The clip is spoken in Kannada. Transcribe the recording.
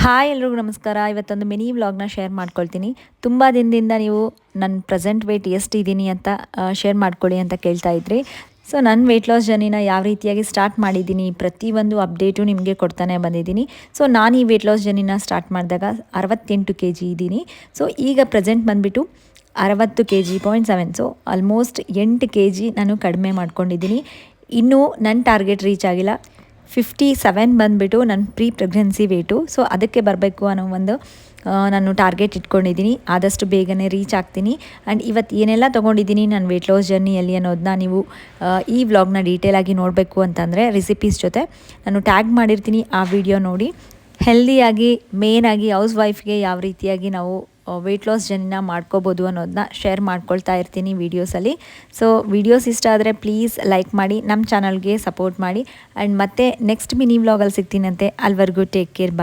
ಹಾಯ್ ಎಲ್ರಿಗೂ ನಮಸ್ಕಾರ. ಇವತ್ತೊಂದು ಮಿನಿ ವ್ಲಾಗ್ನ ಶೇರ್ ಮಾಡ್ಕೊಳ್ತೀನಿ. ತುಂಬ ದಿನದಿಂದ ನೀವು ನನ್ನ ಪ್ರೆಸೆಂಟ್ ವೆಯ್ಟ್ ಎಷ್ಟಿದ್ದೀನಿ ಅಂತ ಶೇರ್ ಮಾಡ್ಕೊಳ್ಳಿ ಅಂತ ಕೇಳ್ತಾ ಇದ್ರಿ. ಸೊ ನನ್ನ ವೆಯ್ಟ್ ಲಾಸ್ ಜರ್ನಿನ ಯಾವ ರೀತಿಯಾಗಿ ಸ್ಟಾರ್ಟ್ ಮಾಡಿದ್ದೀನಿ, ಪ್ರತಿಯೊಂದು ಅಪ್ಡೇಟು ನಿಮಗೆ ಕೊಡ್ತಾನೆ ಬಂದಿದ್ದೀನಿ. ಸೊ ನಾನು ಈ ವೆಯ್ಟ್ ಲಾಸ್ ಜರ್ನಿನ ಸ್ಟಾರ್ಟ್ ಮಾಡಿದಾಗ 68 kg ಇದ್ದೀನಿ. ಸೊ ಈಗ ಪ್ರೆಸೆಂಟ್ ಬಂದುಬಿಟ್ಟು 60 kg 0.7. ಸೊ ಆಲ್ಮೋಸ್ಟ್ 8 kg ನಾನು ಕಡಿಮೆ ಮಾಡ್ಕೊಂಡಿದ್ದೀನಿ. ಇನ್ನೂ ನನ್ನ ಟಾರ್ಗೆಟ್ ರೀಚ್ ಆಗಿಲ್ಲ. 57 ಬಂದುಬಿಟ್ಟು ನನ್ನ ಪ್ರೆಗ್ನೆನ್ಸಿ ವೇಟು. ಸೊ ಅದಕ್ಕೆ ಬರಬೇಕು ಅನ್ನೋ ಒಂದು ನಾನು ಟಾರ್ಗೆಟ್ ಇಟ್ಕೊಂಡಿದ್ದೀನಿ. ಆದಷ್ಟು ಬೇಗನೆ ರೀಚ್ ಆಗ್ತೀನಿ. ಆ್ಯಂಡ್ ಇವತ್ತು ಏನೆಲ್ಲ ತೊಗೊಂಡಿದ್ದೀನಿ ನನ್ನ ವೆಯ್ಟ್ ಲಾಸ್ ಜರ್ನಿಯಲ್ಲಿ ಅನ್ನೋದನ್ನ ನೀವು ಈ ವ್ಲಾಗ್ನ ಡೀಟೇಲಾಗಿ ನೋಡಬೇಕು ಅಂತಂದರೆ ರೆಸಿಪೀಸ್ ಜೊತೆ ನಾನು ಟ್ಯಾಗ್ ಮಾಡಿರ್ತೀನಿ, ಆ ವಿಡಿಯೋ ನೋಡಿ. ಹೆಲ್ದಿಯಾಗಿ ಮೇಯ್ನಾಗಿ ಹೌಸ್ ವೈಫ್ಗೆ ಯಾವ ರೀತಿಯಾಗಿ ನಾವು ವೆಯ್ಟ್ ಲಾಸ್ ಜರ್ನಿನ ಮಾಡ್ಕೋಬೋದು ಅನ್ನೋದನ್ನ ಶೇರ್ ಮಾಡ್ಕೊಳ್ತಾ ಇರ್ತೀನಿ ವೀಡಿಯೋಸಲ್ಲಿ. ಸೊ ವೀಡಿಯೋಸ್ ಇಷ್ಟ ಆದರೆ ಪ್ಲೀಸ್ ಲೈಕ್ ಮಾಡಿ, ನಮ್ಮ ಚಾನಲ್ಗೆ ಸಪೋರ್ಟ್ ಮಾಡಿ. ಆ್ಯಂಡ್ ಮತ್ತೆ ನೆಕ್ಸ್ಟ್ ಮಿನಿ ವ್ಲಾಗಲ್ಲಿ ಸಿಗ್ತೀನಂತೆ. ಅಲ್ಲಿವರೆಗೂ ಟೇಕ್ ಕೇರ್.